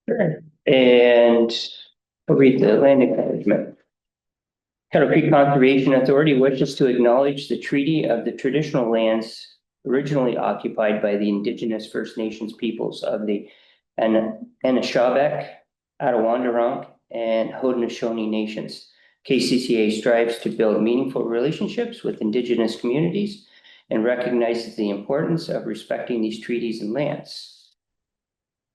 Sure. And I'll read the land acknowledgement. Kettle Creek Conservation Authority wishes to acknowledge the Treaty of the Traditional Lands originally occupied by the Indigenous First Nations peoples of the Anishinaabe, Attawandarunk, and Haudenosaunee Nations. KCCA strives to build meaningful relationships with Indigenous communities and recognizes the importance of respecting these treaties and lands.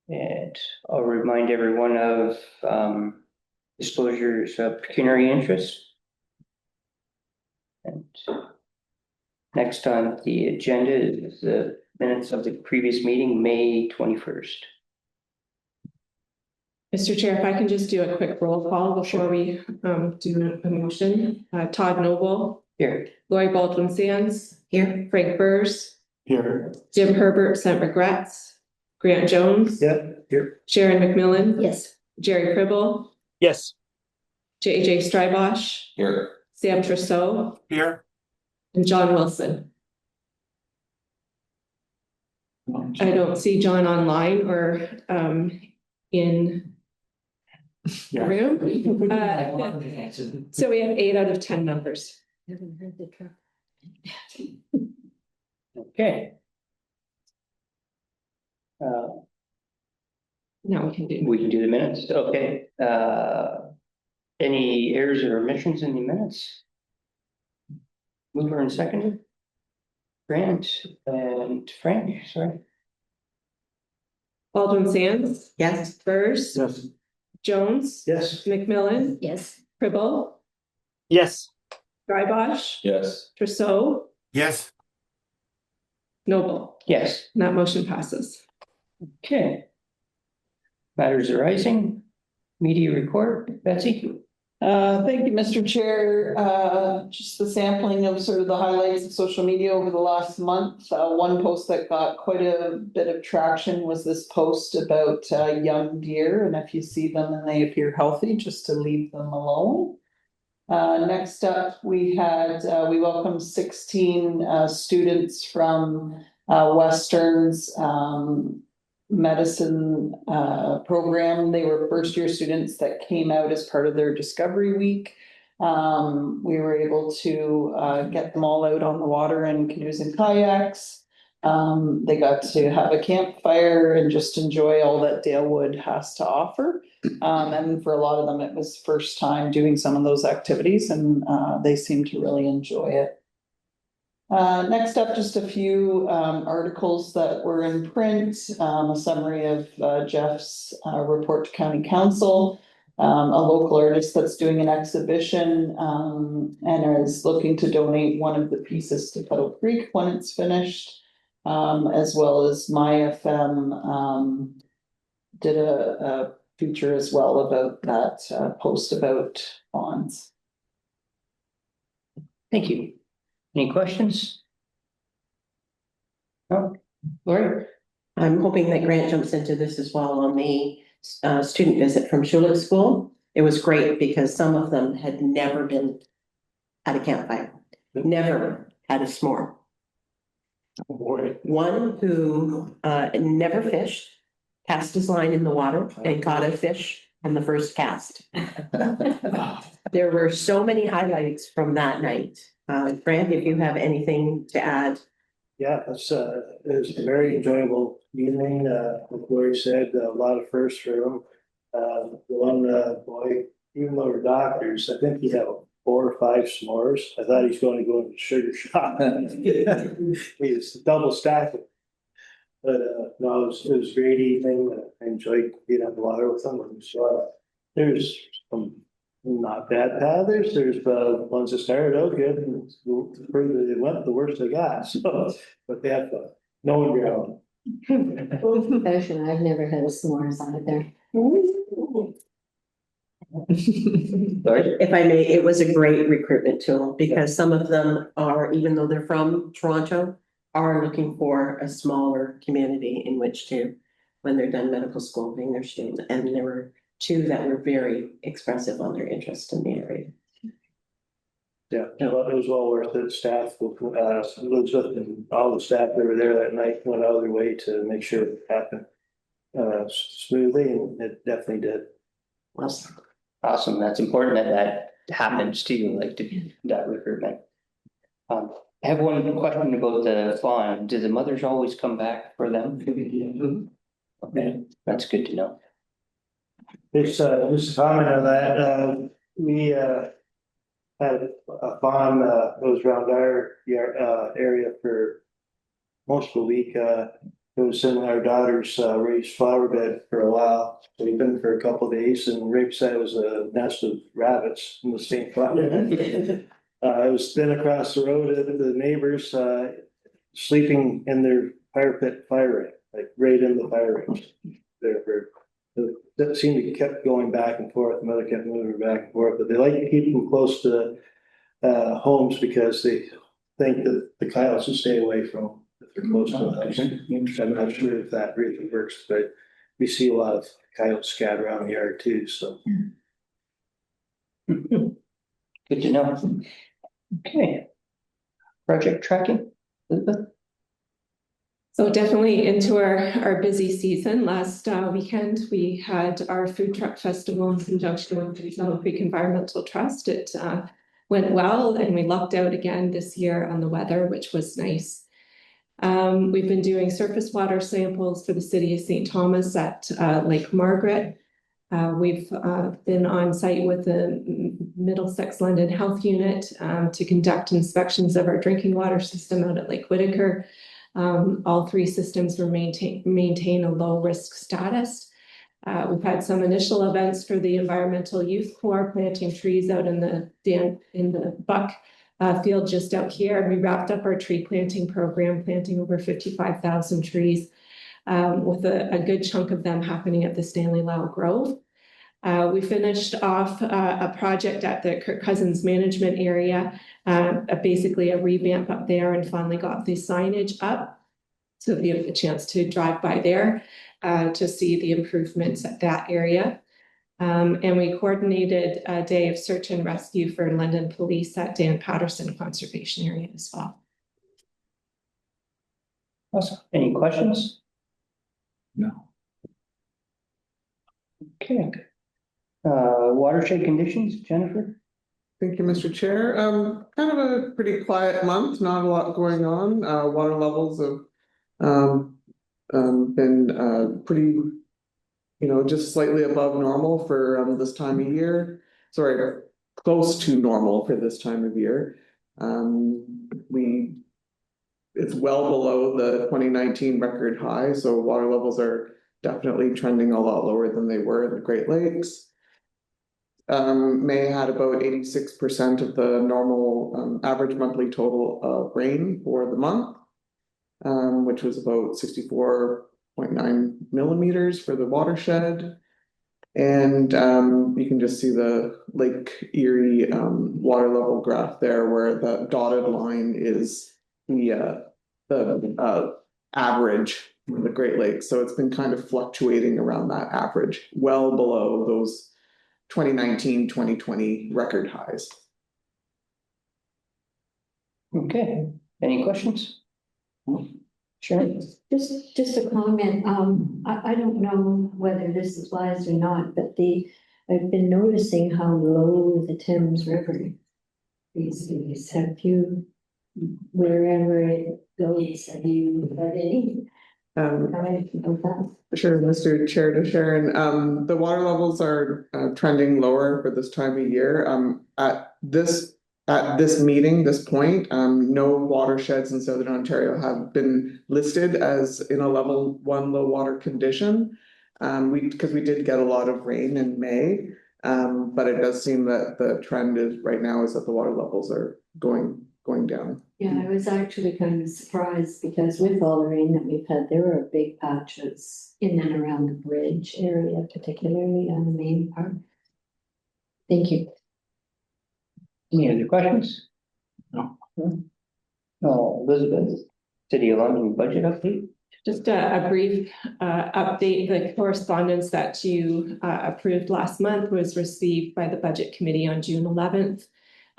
And I'll remind everyone of disclosures of pecuniary interest. And next on the agenda is the minutes of the previous meeting, May 21st. Mr. Chair, if I can just do a quick roll call before we do a motion. Todd Noble. Here. Lori Baldwin Sands. Here. Frank Burrs. Here. Jim Herbert sent regrets. Grant Jones. Yep, here. Sharon McMillan. Yes. Jerry Cribble. Yes. JJ Strybosh. Here. Sam Trousseau. Here. And John Wilson. I don't see John online or in the room. So we have 8 out of 10 numbers. Haven't heard the truck. Okay. Now we can do. We can do the minutes. Okay. Any errors or omissions in the minutes? Mover and seconder. Grant and Frank, sorry. Baldwin Sands. Yes. Burrs. Yes. Jones. Yes. McMillan. Yes. Cribble. Yes. Strybosh. Yes. Trousseau. Yes. Noble. Yes. And that motion passes. Okay. Matters arising. Media report, Betsy. Thank you, Mr. Chair. Just the sampling of sort of the highlights of social media over the last month. One post that got quite a bit of traction was this post about young deer, and if you see them and they appear healthy, just to leave them alone. Next up, we welcomed 16 students from Western's medicine program. They were first year students that came out as part of their Discovery Week. We were able to get them all out on the water in canoes and kayaks. They got to have a campfire and just enjoy all that Dalewood has to offer. And for a lot of them, it was first time doing some of those activities, and they seemed to really enjoy it. Next up, just a few articles that were in print, a summary of Jeff's report to County Council, a local artist that's doing an exhibition and is looking to donate one of the pieces to Kettle Creek when it's finished, as well as MyFM did a feature as well about that post about bonds. Thank you. Any questions? No, Lori? I'm hoping that Grant jumps into this as well on the student visit from Schulich School. It was great because some of them had never been at a campfire, never had a s'more. One who never fished, cast his line in the water and caught a fish on the first cast. There were so many highlights from that night. Grant, if you have anything to add. Yeah, it was a very enjoyable evening. Like Lori said, a lot of firsts for them. The one boy, even though we're doctors, I think he had 4 or 5 s'mores. I thought he's going to go into the sugar shop. He was double stacking. But no, it was a great evening. I enjoyed being on the water with them. So there's some not bad pathers. There's ones that started out good, and the further they went, the worse they got. So, but they have no one ground. Confession, I've never had a s'mores on it there. If I may, it was a great recruitment tool because some of them are, even though they're from Toronto, are looking for a smaller community in which to, when they're done medical school, being their student. And there were 2 that were very expressive on their interest in the area. Yeah, it was well worth it. Staff, Elizabeth and all the staff that were there that night went out of their way to make sure it happened. smoothly, and it definitely did. Well, Awesome, that's important that that happens to you, like to that recruitment. I have one question about the fawn. Do the mothers always come back for them? Okay, that's good to know. Just a comment on that, we, had a fawn, goes around our, area for most of the week, it was in our daughter's, raised flower bed for a while. So we've been for a couple of days, and Rick said it was a nest of rabbits in the same flower bed. It was then across the road, the neighbors, sleeping in their fire pit fire ring, like right in the fire ring. There for, that seemed to kept going back and forth, the mother kept moving back and forth, but they like to keep them close to homes because they think that the coyotes will stay away from them if they're close to the house. I'm not sure if that really works, but we see a lot of coyotes scattered around the yard too, so. Good to know. Okay. Project tracking, Elizabeth? So definitely into our busy season. Last weekend, we had our food truck festival in conjunction with the Tunnel Creek Environmental Trust. It went well, and we lucked out again this year on the weather, which was nice. We've been doing surface water samples for the city of St. Thomas at Lake Margaret. We've been on site with the Middlesex London Health Unit to conduct inspections of our drinking water system out at Lake Whitaker. All three systems will maintain a low risk status. We've had some initial events for the Environmental Youth Corps, planting trees out in the Buck field just out here. We wrapped up our tree planting program, planting over 55,000 trees, with a good chunk of them happening at the Stanley Lau Grove. We finished off a project at the Kirk Cousins Management Area, basically a revamp up there, and finally got the signage up. So you have a chance to drive by there to see the improvements at that area. And we coordinated a day of search and rescue for London Police at Dan Patterson Conservation Area as well. Awesome. Any questions? No. Okay. Watershed conditions, Jennifer? Thank you, Mr. Chair. Kind of a pretty quiet month, not a lot going on. Water levels have been pretty, just slightly above normal for this time of year. Sorry, close to normal for this time of year. It's well below the 2019 record high, so water levels are definitely trending a lot lower than they were in the Great Lakes. May had about 86% of the normal average monthly total of rain for the month, which was about 64.9 millimeters for the watershed. And you can just see the Lake Erie water level graph there, where the dotted line is the average for the Great Lakes. So it's been kind of fluctuating around that average, well below those 2019, 2020 record highs. Okay, any questions? Sure. Just a comment, I don't know whether this applies or not, but I've been noticing how low the Thames River is. Have you, wherever it goes, have you had any comment of that? Sure, Mr. Chair to Sharon. The water levels are trending lower for this time of year. At this meeting, this point, no watersheds in Southern Ontario have been listed as in a level 1 low water condition. Because we did get a lot of rain in May, but it does seem that the trend is right now is that the water levels are going down. Yeah, I was actually kind of surprised because with all the rain that we've had, there were big patches in and around the bridge area, particularly on the main part. Thank you. Any other questions? No. Elizabeth, City of London budget update? Just a brief update. The correspondence that you approved last month was received by the Budget Committee on June 11th.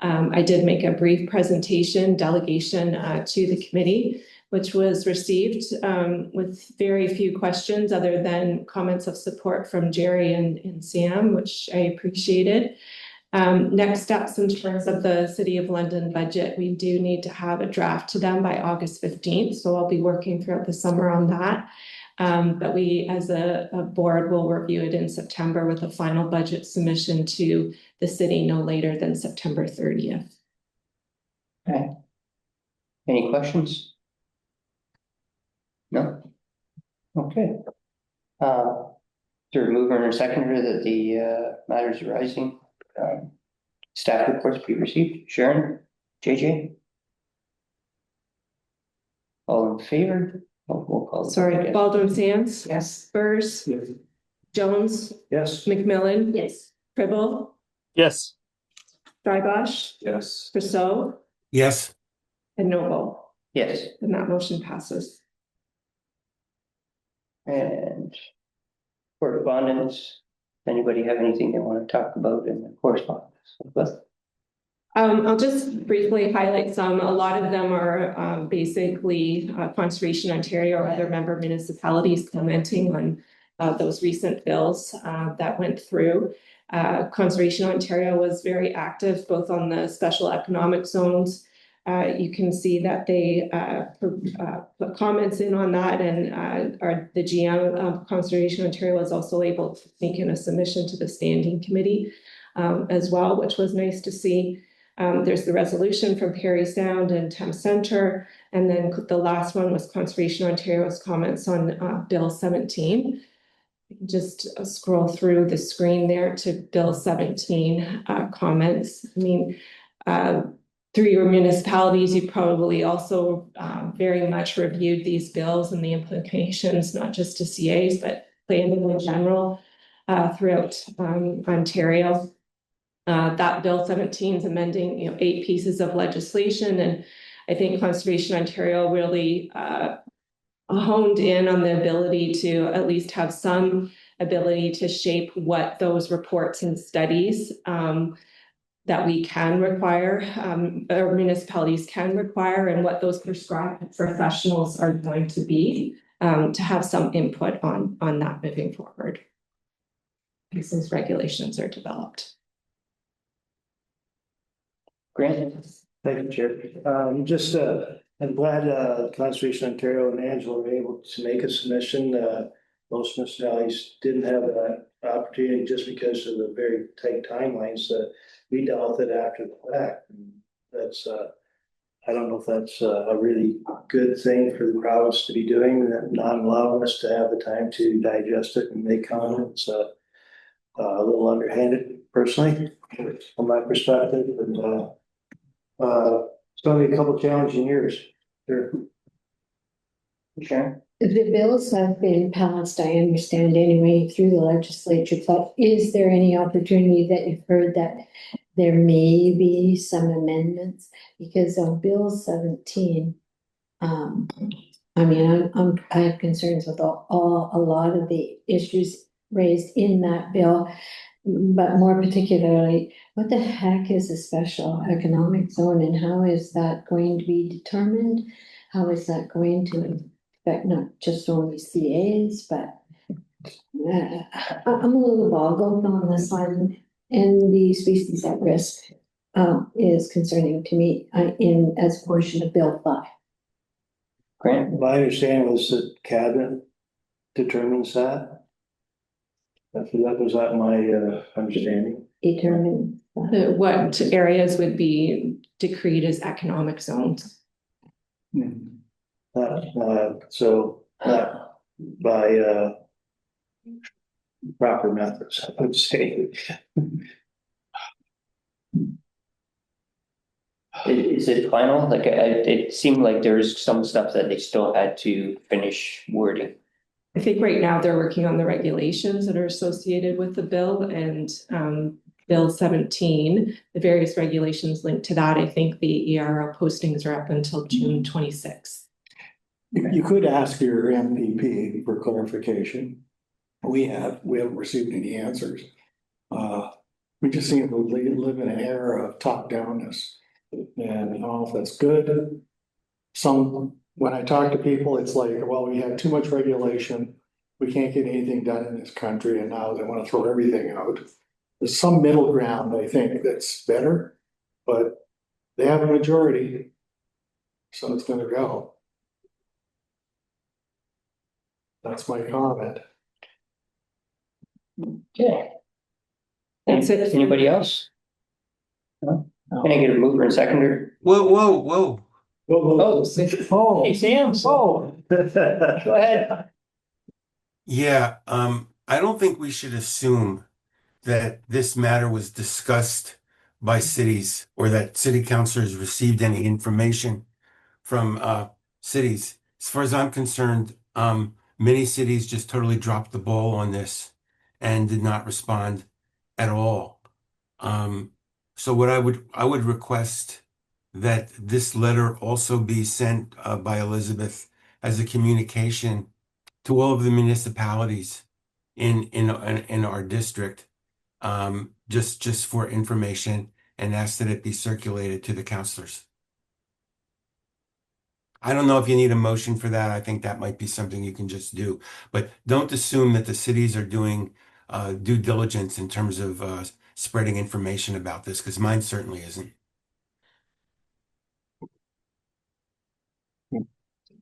I did make a brief presentation delegation to the committee which was received with very few questions other than comments of support from Jerry and Sam, which I appreciated. Next steps in terms of the City of London budget, we do need to have a draft to them by August 15th. So I'll be working throughout the summer on that. But we, as a board, will review it in September with a final budget submission to the city no later than September 30th. Okay. Any questions? No? Okay. Is there a mover and a seconder that the matters arising staff reports be received? Sharon, JJ? All in favor? Oh, we'll call it. Sorry, again. Baldwin Sands, Yes. Spurs, Jones, Yes. McMillan, Yes. Cribble, Yes. Drybosh, Yes. Rousseau, Yes. and Noble. Yes, And that motion passes. and correspondence. Anybody have anything they want to talk about in the correspondence? I'll just briefly highlight some. A lot of them are basically Conservation Ontario or other member municipalities commenting on those recent bills that went through. Conservation Ontario was very active both on the special economic zones. You can see that they put comments in on that, and the GM of Conservation Ontario was also able to make in a submission to the standing committee as well, which was nice to see. There's the resolution from Parry Sound and Thames Centre, and then the last one was Conservation Ontario's comments on Bill 17. Just scroll through the screen there to Bill 17 comments. I mean, through your municipalities, you probably also very much reviewed these bills and the implications, not just to CAs, but planning in general throughout Ontario. That Bill 17 is amending, 8 pieces of legislation, and I think Conservation Ontario really honed in on the ability to at least have some ability to shape what those reports and studies that we can require, or municipalities can require, and what those prescribed professionals are going to be, to have some input on that moving forward. As those regulations are developed. Grant? Thank you, Chair. Just, I'm glad Conservation Ontario and Angela were able to make a submission. Most municipalities didn't have that opportunity just because of the very tight timelines. We dealt with it after the fact. And that's, I don't know if that's a really good thing for the province to be doing, not allowing us to have the time to digest it and make comments. A little underhanded personally, from my perspective, and it's gonna be a couple challenging years. Sure. Sharon? The bills have been passed, I understand anyway, through the legislature, but is there any opportunity that you've heard that there may be some amendments? Because on Bill 17, I mean, I have concerns with a lot of the issues raised in that bill, but more particularly, what the heck is a special economic zone and how is that going to be determined? How is that going to affect not just only CAs, but I'm a little boggled on this one. And the species at risk is concerning to me as a portion of Bill 5. Grant? My understanding was that cabinet determines that. That was that my understanding. Determine What areas would be decreed as economic zones? So by proper methods, I would say. Is it final? Like, it seemed like there's some stuff that they still had to finish wording. I think right now they're working on the regulations that are associated with the bill and Bill 17, the various regulations linked to that. I think the ERO postings are up until June 26th. You could ask your MPP for clarification. We haven't received any answers. We just seem to live in an era of top-downness. And I don't know if that's good. Some when I talk to people, it's like, well, we have too much regulation. We can't get anything done in this country and now they want to throw everything out. There's some middle ground, I think, that's better, but they have a majority. So it's gonna go. That's my comment. Okay. That's it. Anybody else? No? Can I get a mover and seconder? Whoa, whoa, whoa. Oh, Oh. hey, Sam, oh. Go ahead. Yeah, I don't think we should assume that this matter was discussed by cities or that city councilors received any information from cities. As far as I'm concerned, many cities just totally dropped the ball on this and did not respond at all. So what I would request that this letter also be sent by Elizabeth as a communication to all of the municipalities in our district, just for information, and ask that it be circulated to the councilors. I don't know if you need a motion for that. I think that might be something you can just do, but don't assume that the cities are doing due diligence in terms of spreading information about this, because mine certainly isn't.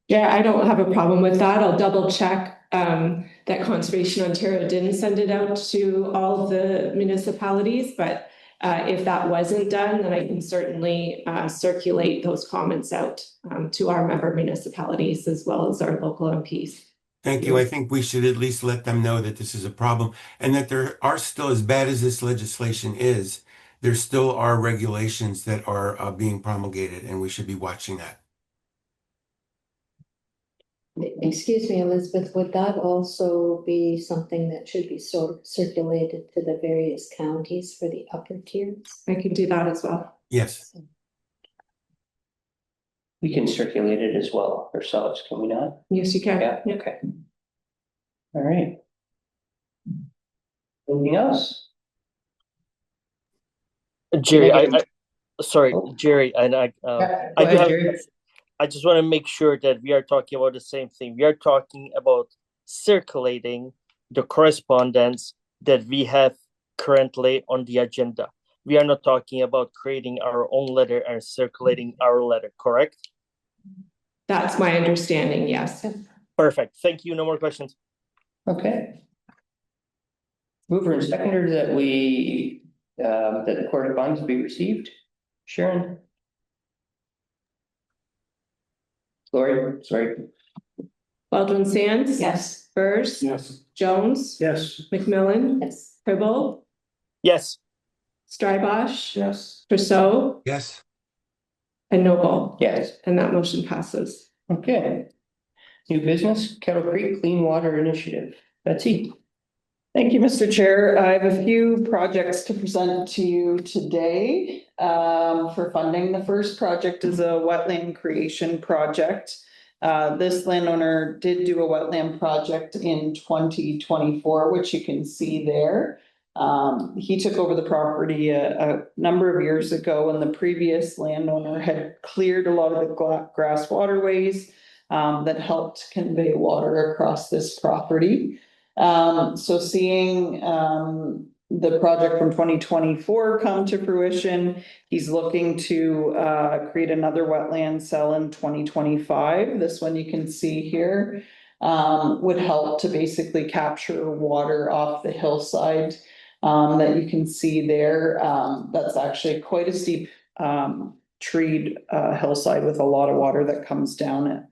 Yeah, I don't have a problem with that. I'll double check that Conservation Ontario didn't send it out to all of the municipalities, but if that wasn't done, then I can certainly circulate those comments out to our member municipalities as well as our local MPs. Thank you. I think we should at least let them know that this is a problem and that there are still, as bad as this legislation is, there still are regulations that are being promulgated, and we should be watching that. Excuse me, Elizabeth, would that also be something that should be circulated to the various counties for the upper tiers? I can do that as well. Yes. We can circulate it as well ourselves, can we not? Yes, you can. Yeah, okay. All right. Anything else? Jerry, Can I get sorry, Oh. Jerry, and Go I do ahead, have, Jerry. I just want to make sure that we are talking about the same thing. We are talking about circulating the correspondence that we have currently on the agenda. We are not talking about creating our own letter and circulating our letter, correct? That's my understanding, yes. Perfect. Thank you. No more questions. Okay. Mover and seconder that that the correspondence be received. Sharon? Lori, sorry. Baldwin Sands. Yes. Burrs. Yes. Jones. Yes. McMillan. Yes. Hybel. Yes. Strybosh. Yes. Trousseau. Yes. And Noble. Yes. And that motion passes. Okay. New business, Kettle Creek Clean Water Initiative. Betsy? Thank you, Mr. Chair. I have a few projects to present to you today for funding. The first project is a wetland creation project. This landowner did do a wetland project in 2024, which you can see there. He took over the property a number of years ago, and the previous landowner had cleared a lot of the grass waterways that helped convey water across this property. So seeing the project from 2024 come to fruition, he's looking to create another wetland cell in 2025. This one you can see here would help to basically capture water off the hillside that you can see there. That's actually quite a steep treed hillside with a lot of water that comes down it.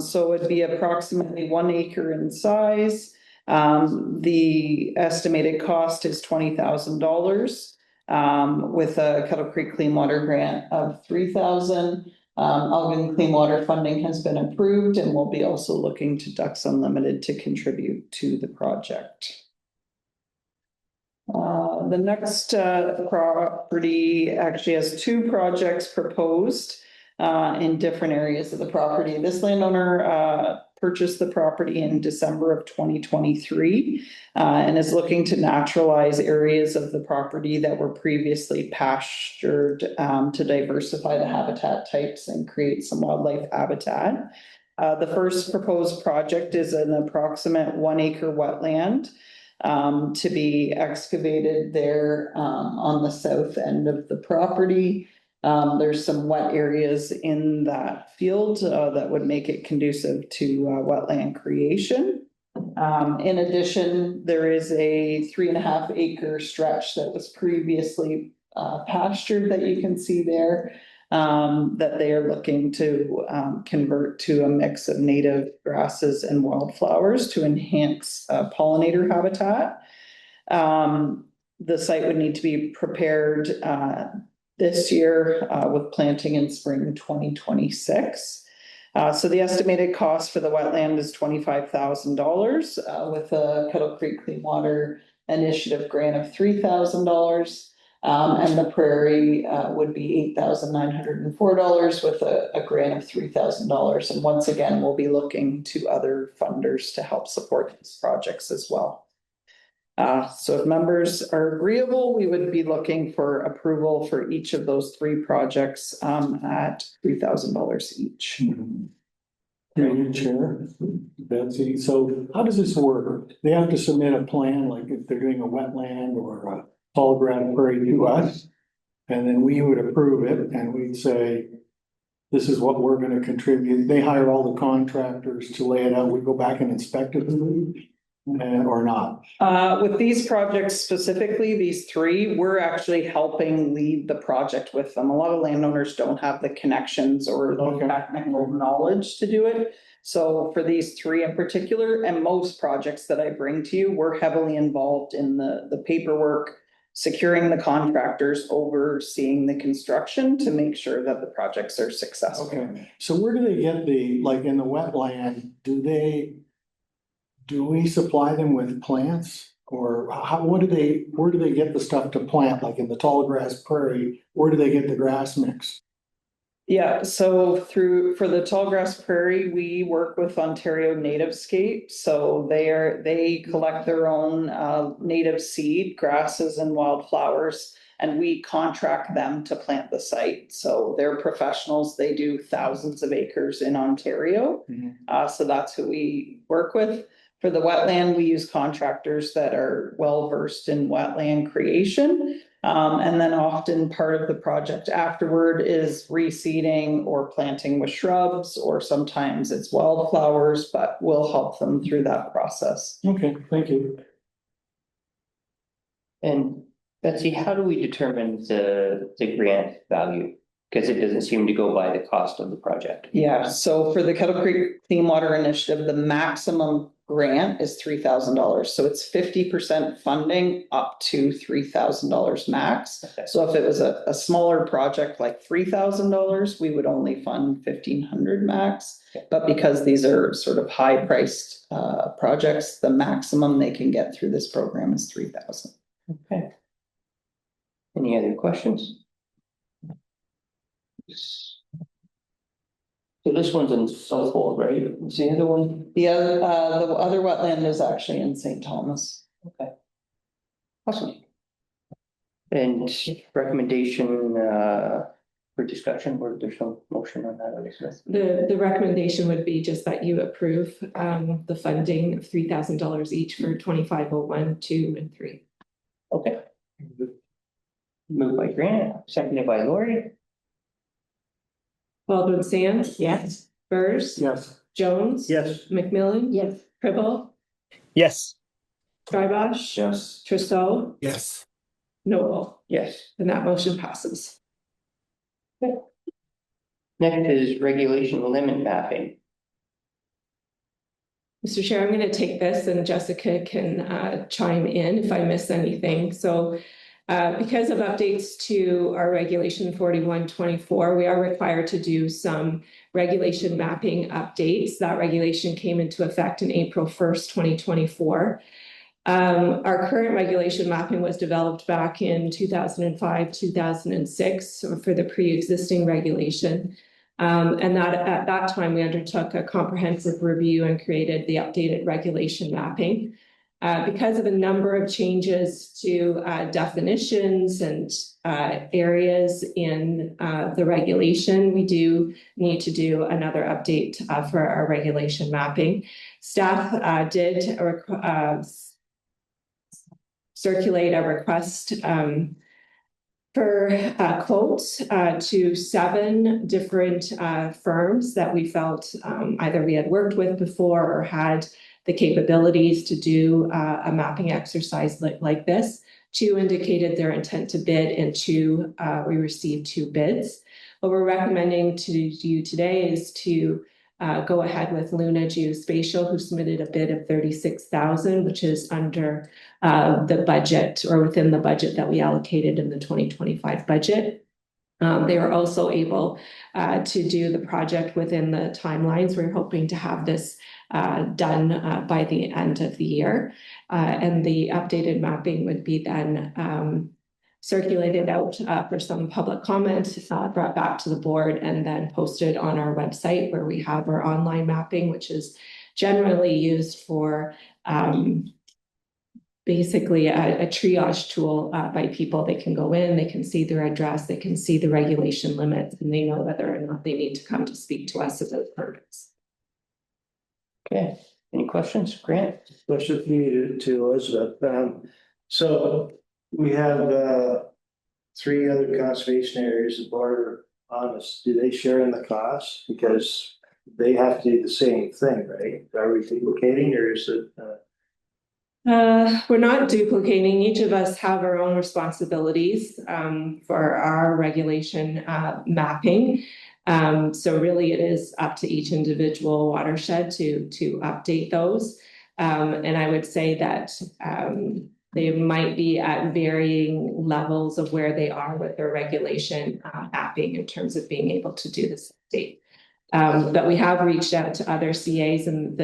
So it'd be approximately 1 acre in size. The estimated cost is $20,000 with a Kettle Creek Clean Water grant of $3,000. Elgin Clean Water funding has been approved, and we'll be also looking to Ducks Unlimited to contribute to the project. The next property actually has 2 projects proposed in different areas of the property. This landowner purchased the property in December of 2023 and is looking to naturalize areas of the property that were previously pastured to diversify the habitat types and create some wildlife habitat. The first proposed project is an approximate 1 acre wetland to be excavated there on the south end of the property. There's some wet areas in that field that would make it conducive to wetland creation. In addition, there is a 3.5 acre stretch that was previously pastured that you can see there that they are looking to convert to a mix of native grasses and wildflowers to enhance pollinator habitat. The site would need to be prepared this year with planting in spring 2026. So the estimated cost for the wetland is $25,000 with a Kettle Creek Clean Water Initiative grant of $3,000. And the prairie would be $8,904 with a grant of $3,000. And once again, we'll be looking to other funders to help support these projects as well. So if members are agreeable, we would be looking for approval for each of those 3 projects at $3,000 each. Through you, Chair, Betsy, so how does this work? They have to submit a plan, like if they're doing a wetland or a tall ground prairie to us. And then we would approve it and we'd say, this is what we're gonna contribute. They hire all the contractors to lay it out. We go back and inspect it. Or not? With these projects specifically, these 3, we're actually helping lead the project with them. A lot of landowners don't have the connections or the technical knowledge to do it. So for these 3 in particular, and most projects that I bring to you, we're heavily involved in the paperwork, securing the contractors, overseeing the construction to make sure that the projects are successful. Okay, so where do they get like in the wetland, do we supply them with plants? Or where do they get the stuff to plant, like in the tall grass prairie, where do they get the grass mix? Yeah, so for the tall grass prairie, we work with Ontario Nativescape. So they collect their own native seed, grasses and wildflowers, and we contract them to plant the site. So they're professionals, they do thousands of acres in Ontario. So that's who we work with. For the wetland, we use contractors that are well-versed in wetland creation. And then often part of the project afterward is reseeding or planting with shrubs, or sometimes it's wildflowers, but we'll help them through that process. Okay, thank you. And Betsy, how do we determine the grant value? Because it doesn't seem to go by the cost of the project. Yeah, so for the Kettle Creek Clean Water Initiative, the maximum grant is $3,000. So it's 50% funding up to $3,000 max. Okay. So if it was a smaller project like $3,000, we would only fund $1,500 max. But because these are sort of high priced projects, the maximum they can get through this program is $3,000. Okay. Any other questions? So this one's in Southwold, right? What's the other one? The other wetland is actually in St. Thomas. Okay. Awesome. And recommendation for discussion, or there's no motion on that, Elizabeth? The recommendation would be just that you approve the funding of $3,000 each for 2501, 2, and 3. Okay. Moved by Grant, seconded by Lori. Baldwin Sands. Yes. Burrs. Yes. Jones. Yes. McMillan. Yes. Pribble. Yes. Tribosh. Yes. Trusteau. Yes. Noble. Yes. And that motion passes. Next is regulation limit mapping. Mr. Chair, I'm going to take this and Jessica can chime in if I miss anything. So because of updates to our regulation 4124, we are required to do some regulation mapping updates. That regulation came into effect in April 1st, 2024. Our current regulation mapping was developed back in 2005, 2006 for the pre-existing regulation. And that at that time, we undertook a comprehensive review and created the updated regulation mapping. Because of a number of changes to definitions and areas in the regulation, we do need to do another update for our regulation mapping. Staff did circulate a request for quotes to 7 different firms that we felt either we had worked with before or had the capabilities to do a mapping exercise like this. 2 indicated their intent to bid, and 2 we received 2 bids. What we're recommending to you today is to go ahead with Luna Geospatial, who submitted a bid of 36,000, which is under the budget or within the budget that we allocated in the 2025 budget. They were also able to do the project within the timelines. We're hoping to have this done by the end of the year. And the updated mapping would be then circulated out for some public comment, brought back to the board, and then posted on our website where we have our online mapping, which is generally used for basically a triage tool by people. They can go in, they can see their address, they can see the regulation limits, and they know whether or not they need to come to speak to us about permits. Okay, any questions, Grant? Question for you to Elizabeth. So we have 3 other conservation areas that border on us. Do they share in the cost? Because they have to do the same thing, right? Are we duplicating, or is it? We're not duplicating. Each of us have our own responsibilities for our regulation mapping. So really it is up to each individual watershed to update those. And I would say that they might be at varying levels of where they are with their regulation mapping in terms of being able to do this update. But we have reached out to other CAs, and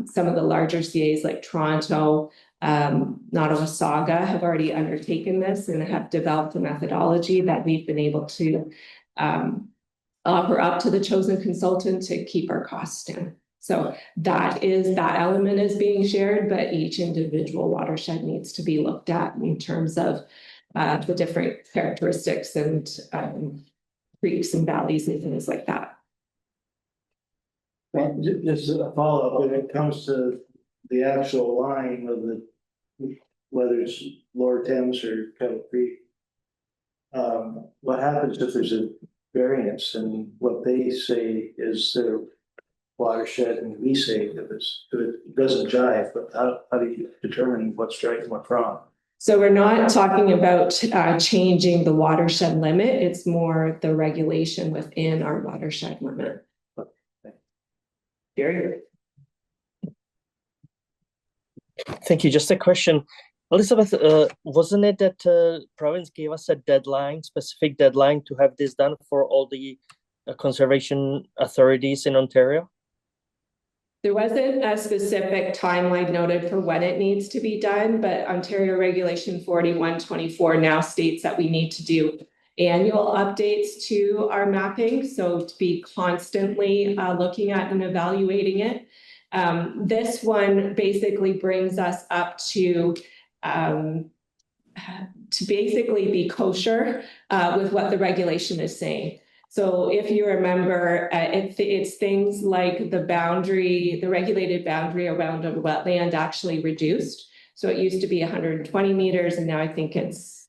some of the larger CAs like Toronto, Nottawasaga have already undertaken this and have developed a methodology that we've been able to offer up to the chosen consultant to keep our costs down. So that element is being shared, but each individual watershed needs to be looked at in terms of the different characteristics and creeks and valleys and things like that. Just a follow-up, when it comes to the actual line of whether it's Lower Thames or Kettle Creek, what happens if there's a variance and what they say is their watershed and we say that it doesn't jive, but how do you determine what's right and what's wrong? So we're not talking about changing the watershed limit. It's more the regulation within our watershed limit. Gary? Thank you. Just a question. Elizabeth, wasn't it that province gave us a specific deadline to have this done for all the conservation authorities in Ontario? There wasn't a specific timeline noted for when it needs to be done, but Ontario Regulation 4124 now states that we need to do annual updates to our mapping. So to be constantly looking at and evaluating it. This one basically brings us up to basically be kosher with what the regulation is saying. So if you remember, it's things like the regulated boundary around a wetland actually reduced. So it used to be 120 meters, and now I think it's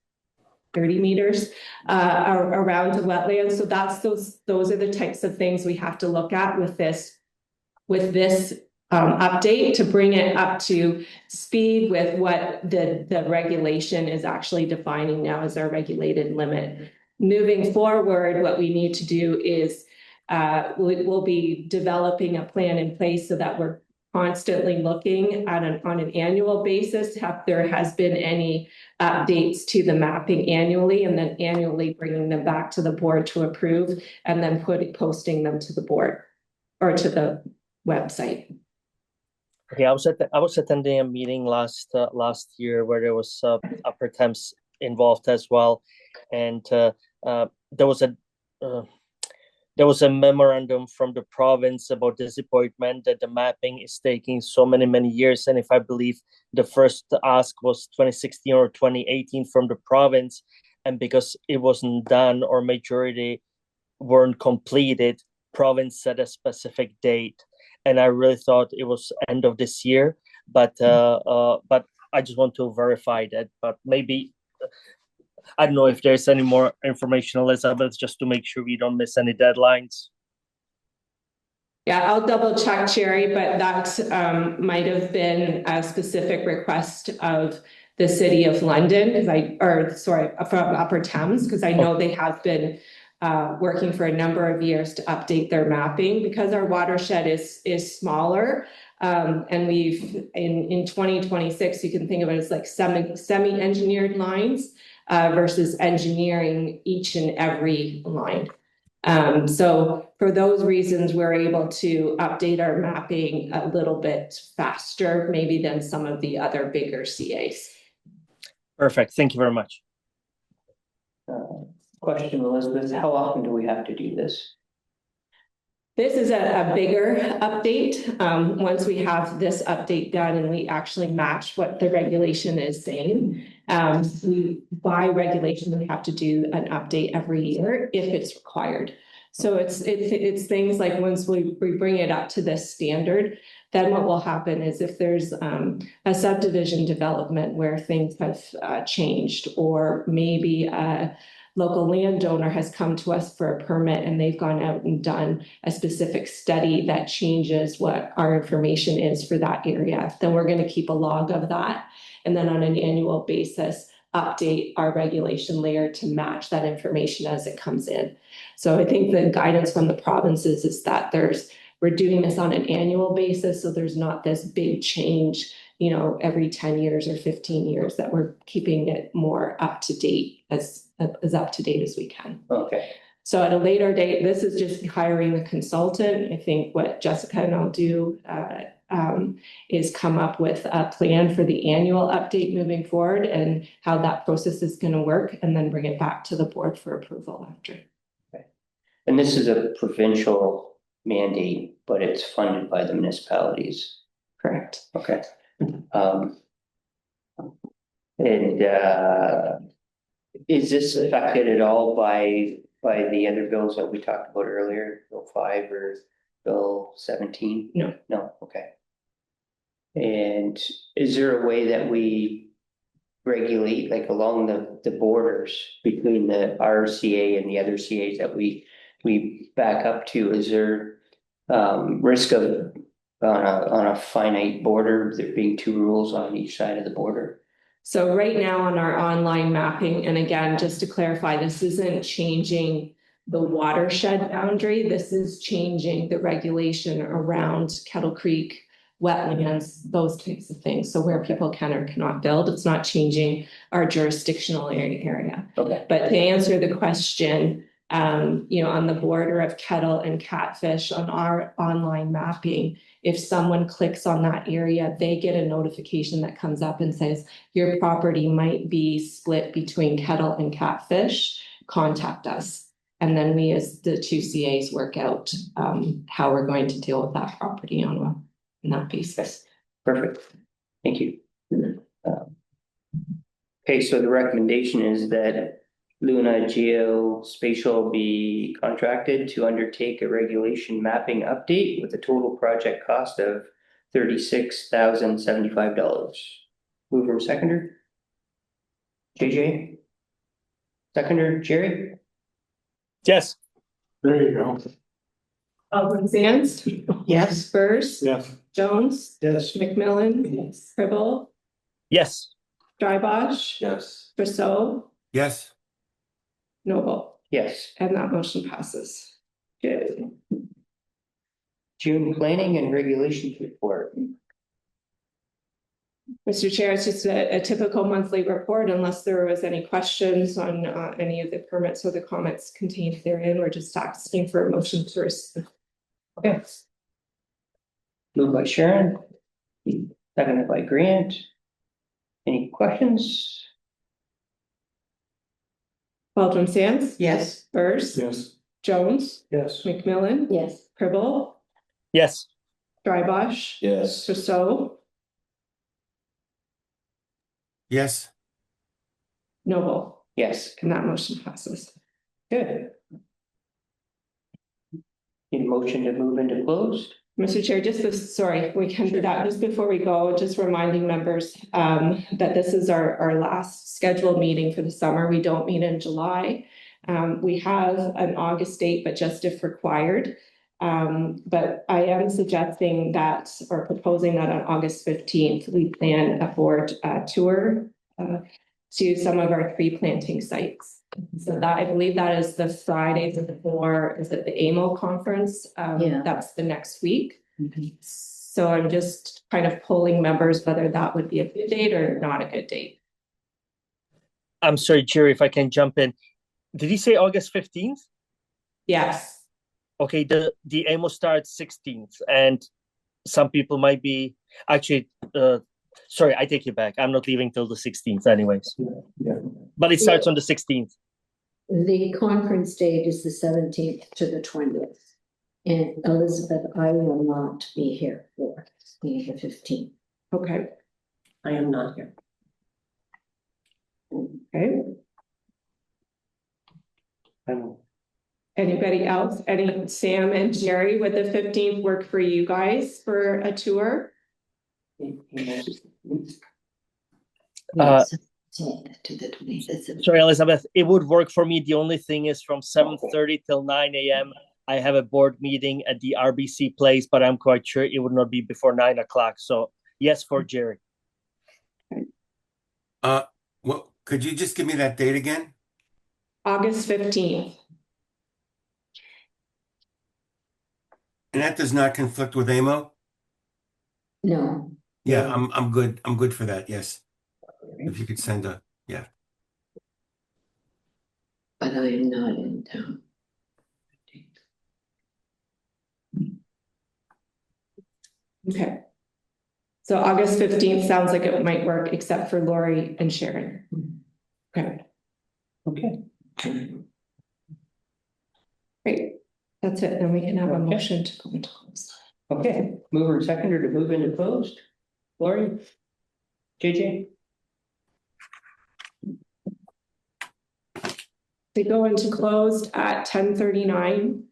30 meters around the wetland. So those are the types of things we have to look at with this update to bring it up to speed with what the regulation is actually defining now as our regulated limit. Moving forward, what we need to do is we'll be developing a plan in place so that we're constantly looking at on an annual basis if there has been any updates to the mapping annually, and then annually bringing them back to the board to approve, and then posting them to the board or to the website. Okay, I was attending a meeting last year where there was Upper Thames involved as well, and there was there was a memorandum from the province about disappointment that the mapping is taking so many years. And if I believe the first ask was 2016 or 2018 from the province, and because it wasn't done or majority weren't completed, province set a specific date. And I really thought it was end of this year, but I just want to verify that, but maybe, I don't know if there's any more information, Elizabeth, just to make sure we don't miss any deadlines. Yeah, I'll double check, Jerry, but that might have been a specific request of the city of London, from Upper Thames, because I know they have been working for a number of years to update their mapping, because our watershed is smaller. And we've in 2026, you can think of it as like semi-engineered lines versus engineering each and every line. So for those reasons, we're able to update our mapping a little bit faster, maybe than some of the other bigger CAs. Perfect. Thank you very much. Question, Elizabeth, how often do we have to do this? This is a bigger update. Once we have this update done and we actually match what the regulation is saying, we by regulation, we have to do an update every year if it's required. So it's things like once we bring it up to this standard, then what will happen is if there's a subdivision development where things have changed, or maybe a local landowner has come to us for a permit and they've gone out and done a specific study that changes what our information is for that area, then we're going to keep a log of that. And then on an annual basis, update our regulation layer to match that information as it comes in. So I think the guidance from the provinces is that we're doing this on an annual basis. So there's not this big change, every 10 years or 15 years, that we're keeping it more up to date, as up to date as we can. Okay. So at a later date, this is just hiring a consultant. I think what Jessica and I'll do is come up with a plan for the annual update moving forward and how that process is going to work, and then bring it back to the board for approval after. Okay. And this is a provincial mandate, but it's funded by the municipalities. Correct. Okay. Is this affected at all by the other bills that we talked about earlier, Bill 5 or Bill 17? No. No, okay. And is there a way that we regulate, like along the borders between the RCA and the other CAs that we back up to? Is there risk of on a finite border, there being two rules on each side of the border? So right now on our online mapping, and again, just to clarify, this isn't changing the watershed boundary. This is changing the regulation around Kettle Creek, wetlands, those types of things. So where people can or cannot build, it's not changing our jurisdictional area. Okay. But to answer the question, on the border of Kettle and Catfish on our online mapping, if someone clicks on that area, they get a notification that comes up and says, your property might be split between Kettle and Catfish, contact us. And then we as the two CAs work out how we're going to deal with that property on that basis. Perfect. Thank you. Okay, so the recommendation is that Luna Geospatial be contracted to undertake a regulation mapping update with a total project cost of $36,075. Mover and seconder? JJ? Seconder, Jerry? Yes. There you go. Alderman Sands? Yes. Spurs? Yes. Jones? Yes. McMillan? Yes. Cribble? Yes. Drybosh? Yes. Brissot? Yes. Noble? Yes. And that motion passes. Good. June planning and regulations report. Mr. Chair, it's just a typical monthly report unless there was any questions on any of the permits or the comments contained therein. We're just asking for a motion to receive. Okay. Moved by Sharon, seconded by Grant. Any questions? Alderman Sands? Yes. Spurs? Yes. Jones, Yes. McMillan, Yes. Cribble, Yes. Drybosh, Yes. Rousseau, Yes, Noble, Yes, and that motion passes. good. Need a motion to move into closed? Mr. Chair, sorry, we can do that just before we go, just reminding members that this is our last scheduled meeting for the summer. We don't meet in July. We have an August date, but just if required. But I am suggesting that, or proposing that on August 15th, we plan a board tour to some of our tree planting sites. So that, I believe that is the Friday before, is it the AMO conference? Yeah. That's the next week. So I'm just kind of polling members whether that would be a good date or not a good date. I'm sorry, Jerry, if I can jump in. Did he say August 15th? Yes. Okay, the AMO starts 16th, and some people might be actually sorry, I take it back. I'm not leaving till the 16th anyways. Yeah. But it starts on the 16th. The conference date is the 17th to the 20th. And Elizabeth, I will not be here for the 15th. Okay. I am not here. Okay. Anybody else? Sam and Jerry, would the 15th work for you guys for a tour? Yes, to the 20th. Sorry, Elizabeth, it would work for me. The only thing is from 7:30 till 9 a.m. I have a board meeting at the RBC place, but I'm quite sure it would not be before 9 o'clock. So yes, for Jerry. well, could you just give me that date again? August 15th. And that does not conflict with AMO? No, Yeah, I'm good. I'm good for that, yes. If you could send a, but I am not in town. Okay. So August 15th sounds like it might work, except for Lori and Sharon. Okay, Okay, great. That's it. Then we can have a Okay. motion to go into closed. okay. Mover and seconder to move into closed. Lori? JJ? We go into closed at 10:39.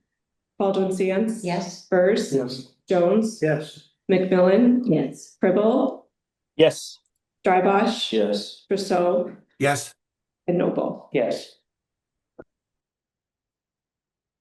Baldwin Sands. Yes. Burrs. Yes. Jones. Yes. McMillan. Yes. Cribble. Yes. Drybosh. Yes. Rousseau. yes. And Noble. Yes.